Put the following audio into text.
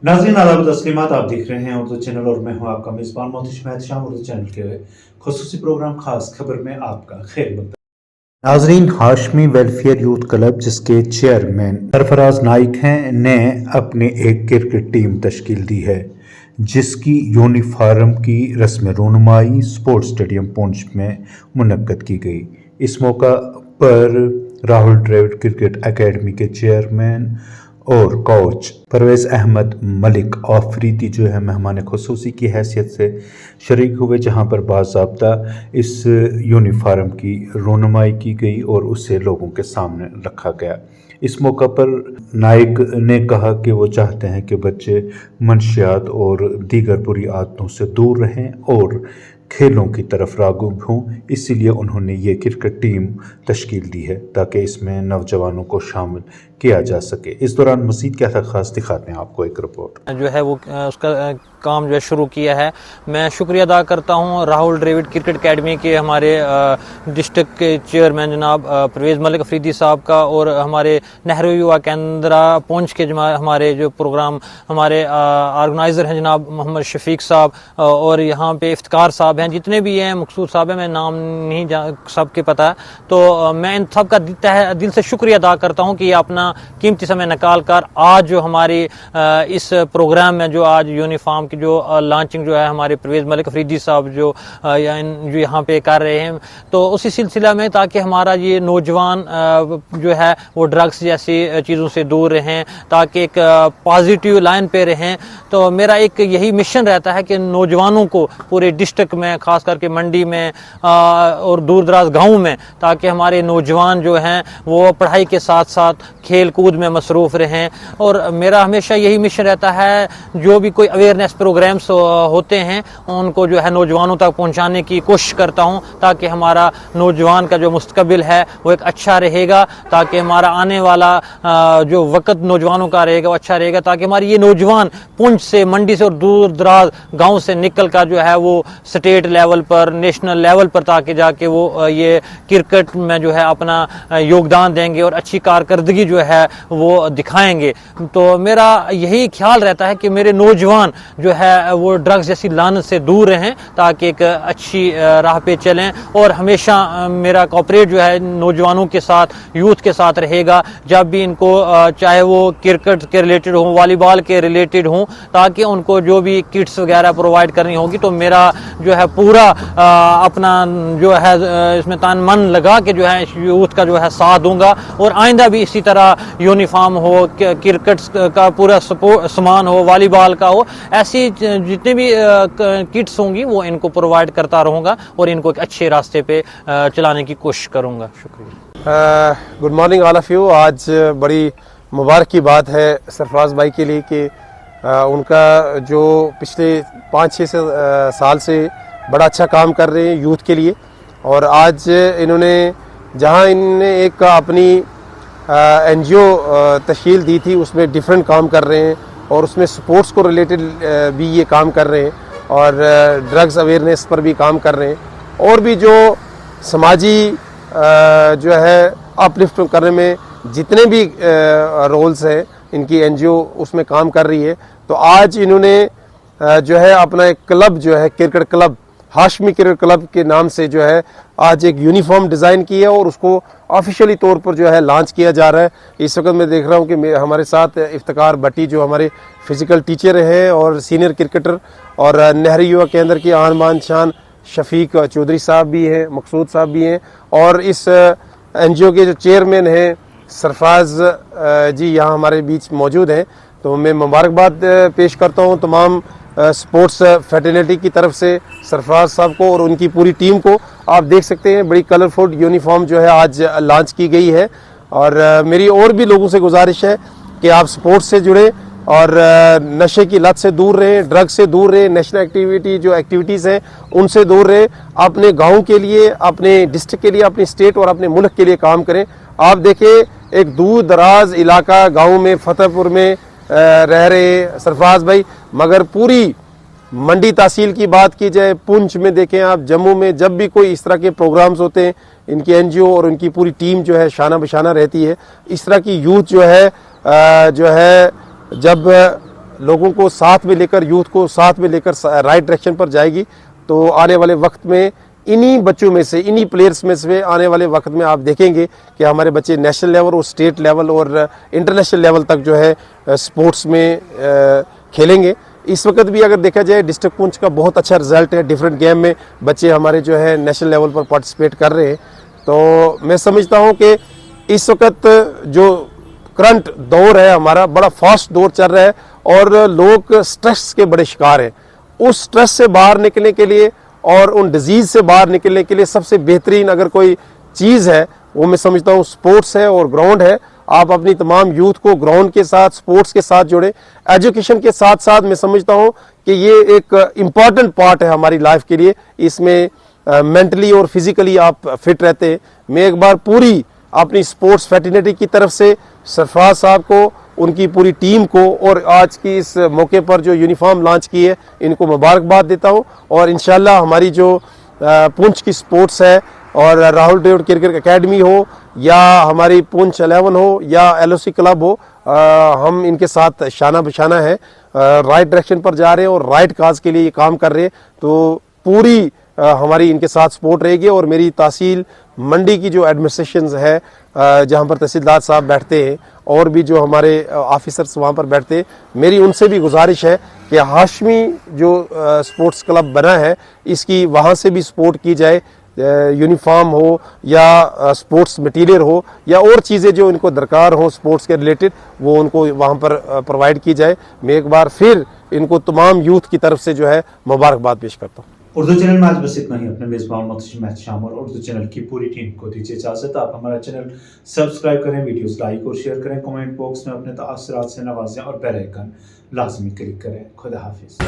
नाज़रीन आदाब तस्लीमात, आप देख रहे हैं उर्दू चैनल और मैं हूं आपका मेज़बान मोहतशिम एहतशाम। उर्दू चैनल के खुसूसी प्रोग्राम खास खबर में आपका खैर मकदम। नाज़रीन, हाशमी वेलफेयर यूथ क्लब जिसके चेयरमैन सरफराज नाइक हैं ने अपनी एक क्रिकेट टीम तश्कील दी है, जिसकी यूनिफॉर्म की रस्म रूनुमाई स्पोर्ट्स स्टेडियम पुंछ में मुनक्कद की गई। इस मौका पर राहुल द्रविड़ क्रिकेट एकेडमी के चेयरमैन और कोच परवेज़ अहमद मलिक आफरीदी जो है मेहमान खुसूसी की हैसियत से शरीक हुए, जहां पर बाज़ाब्ता इस यूनिफॉर्म की रोनुमाई की गई और उसे लोगों के सामने रखा गया। इस मौका पर नाइक ने कहा कि वो चाहते हैं कि बच्चे मंशियात और दीगर बुरी आदतों से दूर रहें और खेलों की तरफ राग़िब हों, इसीलिए उन्होंने ये क्रिकेट टीम तश्कील दी है ताकि इसमें नौजवानों को शामिल किया जा सके। इस दौरान मज़ीद क्या था खास दिखाते हैं आपको एक रिपोर्ट जो है वो उसका काम जो है शुरू किया है। मैं शुक्रिया अदा करता हूँ राहुल द्रविड़ क्रिकेट एकेडमी के हमारे डिस्ट्रिक्ट के चेयरमैन जनाब परवेज़ मलिक आफरीदी साहब का और हमारे नेहरू युवा केंद्र पुंछ के हमारे जो प्रोग्राम हमारे ऑर्गेनाइज़र हैं जनाब मोहम्मद शफीक साहब और यहाँ पे इफ्तिकार साहब हैं, जितने भी हैं मकसूद साहब हैं, मैं नाम नहीं सबके पता है। तो मैं इन सब का दिल से शुक्रिया अदा करता हूँ कि अपना कीमती समय निकाल कर आज जो हमारी इस प्रोग्राम में जो आज यूनिफॉर्म की जो लॉन्चिंग जो है हमारे परवेज़ मलिक आफरीदी साहब जो यहाँ पे कर रहे हैं, तो उसी सिलसिला में ताकि हमारा ये नौजवान जो है वो ड्रग्स जैसी चीज़ों से दूर रहें, ताकि एक पॉजिटिव लाइन पे रहें। तो मेरा एक यही मिशन रहता है कि नौजवानों को पूरे डिस्ट्रिक्ट में, खास करके मंडी में और दूर दराज गाँव में, ताकि हमारे नौजवान जो हैं वो पढ़ाई के साथ साथ खेल कूद में मसरूफ़ रहें। और मेरा हमेशा यही मिशन रहता है जो भी कोई अवेयरनेस प्रोग्राम्स होते हैं उनको जो है नौजवानों तक पहुंचाने की कोशिश करता हूं, ताकि हमारा नौजवान का जो मुस्तकबिल है वो एक अच्छा रहेगा, ताकि हमारा आने वाला जो वक्त नौजवानों का रहेगा वो अच्छा रहेगा, ताकि हमारी ये नौजवान पुंछ से, मंडी से और दूर दराज गाँव से निकल कर जो है वो स्टेट लेवल पर, नेशनल लेवल पर ताकि जाके वो ये क्रिकेट में जो है अपना योगदान देंगे और अच्छी कारकर्दगी जो है वो दिखाएंगे। तो मेरा यही ख्याल रहता है कि मेरे नौजवान जो है वो ड्रग्स जैसी लानत से दूर रहें, ताकि एक अच्छी राह पे चलें। और हमेशा मेरा कॉपरेट जो है नौजवानों के साथ, यूथ के साथ रहेगा, जब भी इनको चाहे वो क्रिकेट के रिलेटेड हो, वॉलीबॉल के रिलेटेड हो, ताकि उनको जो भी किट्स वगैरह प्रोवाइड करनी होगी, तो मेरा जो है पूरा अपना जो है इसमें तन मन लगा के जो है यूथ का जो है साथ दूंगा। और आइंदा भी इसी तरह यूनिफॉर्म हो, क्रिकेट का पूरा सामान हो, वॉलीबॉल का हो, ऐसी जितनी भी किट्स होंगी वो इनको प्रोवाइड करता रहूँगा और इनको एक अच्छे रास्ते पे चलाने की कोशिश करूँगा। शुक्रिया। Good morning all of you. आज बड़ी मुबारक की बात है सरफराज भाई के लिए कि उनका जो पिछले 5-6 साल से बड़ा अच्छा काम कर रहे हैं यूथ के लिए, और आज इन्होंने जहां इन्होंने एक अपनी NGO तश्कील दी थी उसमें डिफरेंट काम कर रहे हैं और उसमें स्पोर्ट्स को रिलेटेड भी ये काम कर रहे हैं और ड्रग्स अवेयरनेस पर भी काम कर रहे हैं, और भी जो समाजी जो है अपलिफ्ट करने में जितने भी रोल्स हैं इनकी NGO उसमें काम कर रही है। तो आज इन्होंने जो है अपना एक क्लब जो है cricket club, Hashmi cricket club के नाम से जो है आज एक यूनिफॉर्म डिज़ाइन की है और उसको ऑफिशियली तौर पर जो है लॉन्च किया जा रहा है। इस वक्त मैं देख रहा हूँ कि हमारे साथ इफ्तिकार भट्टी जो हमारे फिज़िकल टीचर हैं और सीनियर क्रिकेटर, और नेहरू युवा केंद्र की आन बान शान शफीक चौधरी साहब भी हैं, मकसूद साहब भी हैं, और इस NGO के जो चेयरमैन हैं सरफराज जी यहाँ हमारे बीच मौजूद हैं। तो मैं मुबारकबाद पेश करता हूँ तमाम स्पोर्ट्स फैटर्निटी की तरफ से सरफराज साहब को और उनकी पूरी टीम को। आप देख सकते हैं बड़ी कलरफुल यूनिफॉर्म जो है आज लॉन्च की गई है, और मेरी और भी लोगों से गुजारिश है कि आप स्पोर्ट्स से जुड़े और नशे की लत से दूर रहें, ड्रग्स से दूर रहें, नेशनल एक्टिविटीज़ हैं उनसे दूर रहें, अपने गाँव के लिए, अपने डिस्ट्रिक्ट के लिए, अपनी स्टेट और अपने मुल्क के लिए काम करें। आप देखें एक दूर दराज इलाका गाँव में, फतेहपुर में रह रहे सरफराज भाई, मगर पूरी मंडी तहसील की बात की जाए, पुंछ में देखें आप, जम्मू में जब भी कोई इस तरह के प्रोग्राम्स होते हैं इनकी NGO और उनकी पूरी टीम जो है शाना बशाना रहती है। इस तरह की यूथ जो है जब लोगों को साथ में लेकर, यूथ को साथ में लेकर राइट डायरेक्शन पर जाएगी, तो आने वाले वक्त में इन्हीं बच्चों में से, इन्हीं प्लेयर्स में से आने वाले वक्त में आप देखेंगे कि हमारे बच्चे नेशनल लेवल और स्टेट लेवल और इंटरनेशनल लेवल तक जो है स्पोर्ट्स में खेलेंगे। इस वक्त भी अगर देखा जाए डिस्ट्रिक्ट पुंछ का बहुत अच्छा रिजल्ट है, डिफरेंट गेम में बच्चे हमारे जो है नेशनल लेवल पर पार्टिसिपेट कर रहे हैं। तो मैं समझता हूँ कि इस वक्त जो करंट दौर है हमारा, बड़ा फास्ट दौर चल रहा है और लोग स्ट्रेस के बड़े शिकार हैं। उस स्ट्रेस से बाहर निकलने के लिए और उन डिजीज़ से बाहर निकलने के लिए सबसे बेहतरीन अगर कोई चीज़ है वो मैं समझता हूँ स्पोर्ट्स है और ग्राउंड है। आप अपनी तमाम यूथ को ग्राउंड के साथ, स्पोर्ट्स के साथ जोड़ें। एजुकेशन के साथ साथ मैं समझता हूँ कि ये एक इम्पॉर्टेंट पार्ट है हमारी लाइफ के लिए। इसमें मेंटली और फिजिकली आप फिट रहते हैं। मैं एक बार पूरी अपनी स्पोर्ट्स फैटर्निटी की तरफ से सरफराज साहब को, उनकी पूरी टीम को और आज की इस मौके पर जो यूनिफॉर्म लॉन्च की है इनको मुबारकबाद देता हूँ। और इंशाल्लाह हमारी जो पुंछ की स्पोर्ट्स है और राहुल ड्रेविड क्रिकेट एकेडमी हो या हमारी पुंछ 11 हो या LOC क्लब हो, हम इनके साथ शाना बशाना है, राइट डायरेक्शन पर जा रहे हैं और राइट काज के लिए ये काम कर रहे हैं। तो पूरी हमारी इनके साथ सपोर्ट रहेगी। और मेरी तहसील मंडी की जो एडमिनिस्ट्रेशन है, जहाँ पर तहसीलदार साहब बैठते हैं और भी जो हमारे ऑफिसर्स वहाँ पर बैठते हैं, मेरी उनसे भी गुजारिश है कि हाशमी जो स्पोर्ट्स क्लब बना है इसकी वहाँ से भी सपोर्ट की जाए। यूनिफॉर्म हो या स्पोर्ट्स मटेरियल हो या और चीज़ें जो इनको दरकार हो स्पोर्ट्स के रिलेटेड, वो उनको वहाँ पर प्रोवाइड की जाए। मैं एक बार फिर इनको तमाम यूथ की तरफ से जो है मुबारकबाद पेश करता हूँ। उर्दू चैनल में आज बस इतना ही। अपने मेजबान मोहतशिम एहतशाम और उर्दू चैनल की पूरी टीम को दीजिए इजाजत। आप हमारा चैनल सब्सक्राइब करें, वीडियोस लाइक और शेयर करें, कमेंट बॉक्स में अपने तासुरात से नवाजें और बेल आइकन लाजमी क्लिक करें। खुदा हाफिज।